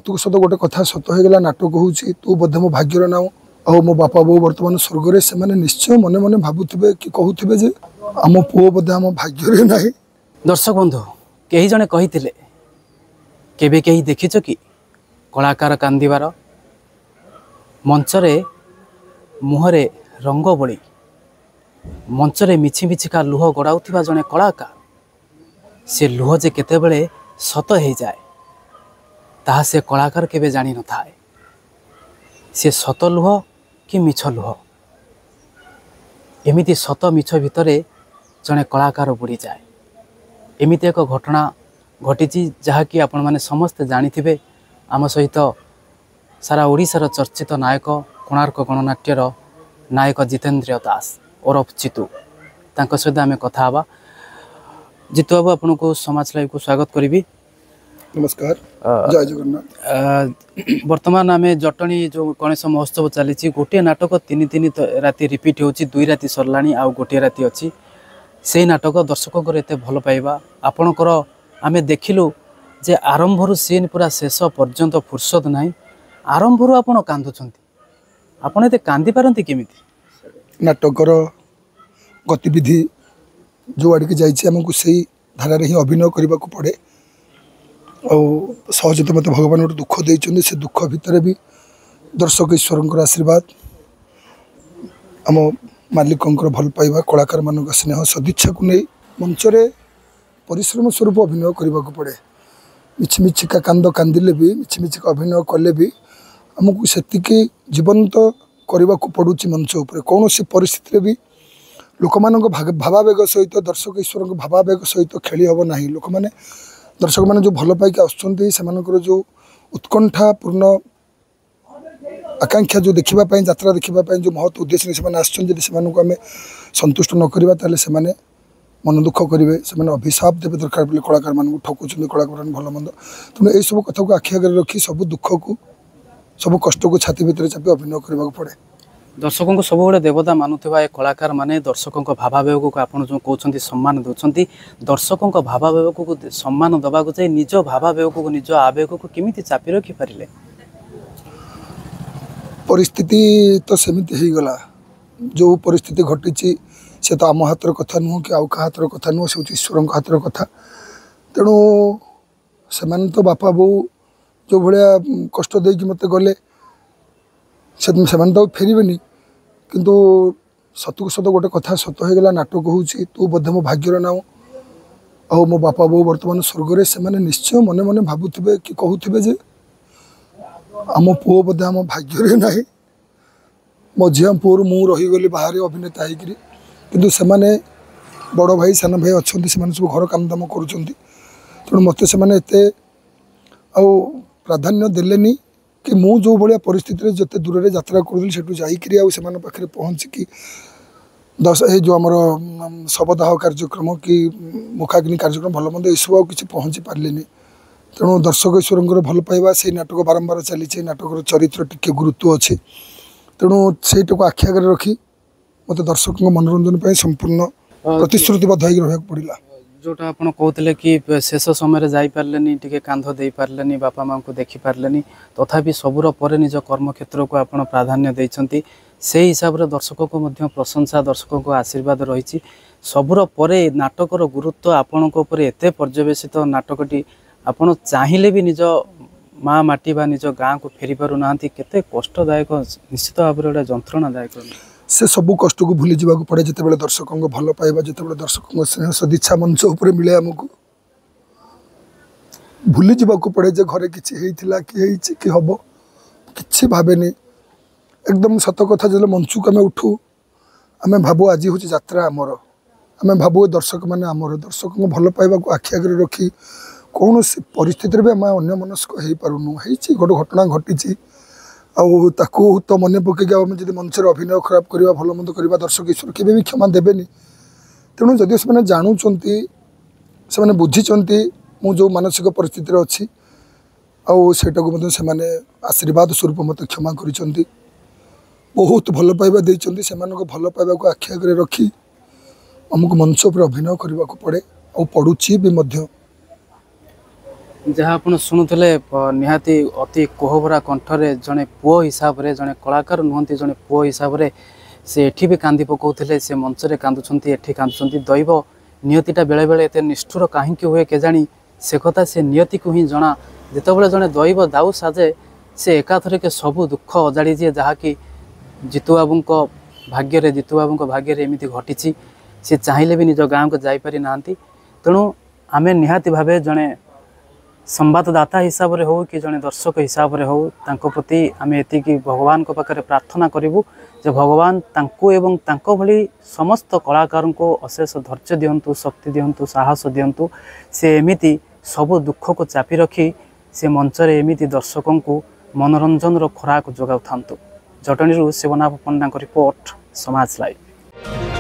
तू सत गोटे कथा सत होगा नाटक हूँ तू बोधे मो भाग्यर नाऊ आ मो बापा बो बर्तमान स्वर्ग से निश्चय मन मन भावुवे कि कहते जे आम पुओ बोधे आम भाग्य ना। दर्शक बंधु कही जड़े कही केबे कही देखिछ कि कलाकार कांदिबार मंचरे मुहरे रंग बोली मंचरे मिछि मिछिका लुह गड़ाउथिबा जड़े कलाकार से लुह जे केतेबेले सत हो जाए ताहा से कलाकार केबे जानी न थाए से सत लुह कि मिछ लुह एमिति सत मिछ भितरे जड़े कलाकार बुड़ी जाए। एमिति एक घटना घटी जहाँकि आपण माने समस्ते जानिथिबे आम सहित सारा ओडिशार चर्चित नायक कोणार्क गणनाट्यर नायक जितेंद्र दास ओरफ चितू तांको सहित आमे कथा हवा। जितू बाबू आपन को समाज लाइव को स्वागत करी। नमस्कार जय जगन्नाथ। वर्तमान आम जटणी जो गणेश महोत्सव चली गोटे नाटक तीन तीन राति रिपीट होची 2 राति सरलाणी आ गोटे राति अच्छी से नाटक दर्शकों एत भल पाइबा आपणकर आमे देखिलु जे आरंभरू सीन पूरा शेष पर्यंत फुर्सत नहीं आरंभरू आपण कांदुचंती आपण एते कांदी पारंती केमिति नाटकर गतिविधि जो आड़ के जाइए आमको से धारा ही अभिनय करने को पड़े सहज तो मत भगवान गोटे दुख देते से दुख भितर भी दर्शक ईश्वर आशीर्वाद आम मालिक भल पाइबा कलाकार मान स्नेह सदिच्छा को नहीं मंचरे परिश्रम स्वरूप अभिनय करने को पड़े मिछिमिछिका कांद कांदिले भी मिछिमिछिका अभिनय कले भी आमको से जीवंत करने को पड़ुची मंच उपर कौन सी परिस्थिति भी लोक मान भावावेग सहित दर्शक ईश्वर भावावेग सहित खेली हम ना। लोक मैंने दर्शक मैंने जो भल पाइक आसर जो उत्कंठापूर्ण आकांक्षा जो देखापी यात्रा देखापी जो महत्व उद्देश्य से आम संतुष्ट न करवा से मन दुख करेंगे से अभिशाप देवे दरकार बोले कलाकार मान ठकुं कलाकार भल मंद तेणु यही सब कथा को आखि आगे रखी सब दुख को सब कष्ट को छाती भितर चापी अभिनय करने को पड़े। दर्शकों को सब देवता मानुवा ए कलाकार माने दर्शकों भावावेग को आपड़ जो कहते सम्मान दौरान दर्शकों भावावेग को सम्मान दवा चाहिए निज भावावेग को निज आवेग को किमिति चापी रखी पारे परिस्थिति तो सेमिति हो गला जो परिस्थिति घटी से तो आम हाथर कथा नुह कि आउ हाथर कथा नुह से ईश्वर हाथर कथा तेणु से तो बापा बो जो भाया कष्ट देकी मत गले से तो फेरबे किंतु सतु सत गोटे कथा सत होगा नाटक हूँ तू बोधे मो भाग्यर नाऊ आ मो बापा बो बर्तमान स्वर्ग से निश्चय मन मन भावुवे कि कहते जे आम पुओ बोधे आम भाग्य ना। मो झील पुअर मु रहीगली बाहर अभिनेता होकर किंतु से बड़ भाई सान भाई अच्छा से सब घर काम दाम कर तेणु मत से प्राधान्य देलेनी कि मु जो भाया परिस्थिति जिते दूर से यात्रा करूँ से पाखे पहुँचिकी 10 जो आमर शवदाह कार्यक्रम कि मुखाग्नि कार्यक्रम भल मंद यू किसी पहुँची पारे तेणु दर्शक ईश्वर भल पाइबा से नाटक बारंबार चली नाटक चरित्र टिके गुरुत्व अच्छे तेणु से आखि आगे रखी मत दर्शक मनोरंजन संपूर्ण प्रतिश्रुतिबद्ध होगा पड़ा जोटा आप कहते कि शेष समय जापारे टे कांध दे पारे बापा माँ को देखी पारे तथापि सबुर पर निज कर्मक्षेत्र को आप प्राधान्य देते से हिसाब से दर्शकों को प्रशंसा दर्शकों को आशीर्वाद रही सबुर पर नाटकर गुरुत्व आपण एत पर्यवेसित नाटकटी आपण चाहिए भी निज माँ माटी बा निज गाँ को फेरी पारु ना केते कष्टदायक निश्चित भाव में गोटे जंत्रणादायक से सबू कष्ट को भूली जावाक पड़े जिते दर्शकों भल पाइबा जिते दर्शकों स्नेह सदिच्छा मंच उपर मिले आमको भूली जावाक पड़े जे घरे किसी कि हम कि भावेनी एकदम सत कथा जो मंच को आम उठू आम भावु आज हूँ यात्रा आमर आम भावु दर्शक मैंने आमर दर्शकों भल पाइबा को आखि आगे रखी कौन परिस्थिति भी आम अन्य मनस्क हो पारूनु गोटे घटना घटी आउ तो मन पकईक आम जब मंचर अभिनय खराब करवा भल मंद करवा दर्शक ईश्वर केवे भी क्षमा देवेनि तेणु जदि से जानूँ से बुझी मु जो मानसिक परिस्थिति अच्छी आईटा से आशीर्वाद स्वरूप मत क्षमा कर बहुत भल पाइबा देते से भल पाइबा को आखि आगे रखी आमको मंच पर अभिनय करने को पड़े और पड़ुची भी मध्य। जहाँ आपण शुणुले निहाती अति कोहबरा कंठरे जड़े पुओ हिसाब से जड़े कलाकार नुहति जड़े पुओ हिसाब से से एठी भी कांदी पकाउथिले से मंचरे कांदुछंती एठी कांदुछंती दैव नियतिटा बेले बेले एते निष्ठुर काहींकि हुए केजाणी से कथा से नियति को ही जना जितेबाला जड़े दैव दाऊ साजे से एकाथरके सबू दुख अजाड़ी दिए जहाँकि जीतू बाबू भाग्य जीतू बाबू भाग्य एमती घटी सी चाहिए भी निज गाँव को जापारी ना तेणु आम निहाती भावे जड़े संवाददाता हिसाब से हो कि जड़े दर्शक हिसाब से हो तांको प्रति आम एति भगवान को पाखे प्रार्थना करूँ जे भगवान तांको एवं तांको भली समस्त कलाकार को अशेष धैर्य दिंतु शक्ति दिंतु साहस दिंतु से एमिति सबु दुख को चापी रखी से मंचरे एमिति दर्शकों को मनोरंजन खोराक जोगाऊ था। जटणी शिवनाभ पंडा रिपोर्ट समाज लाइव।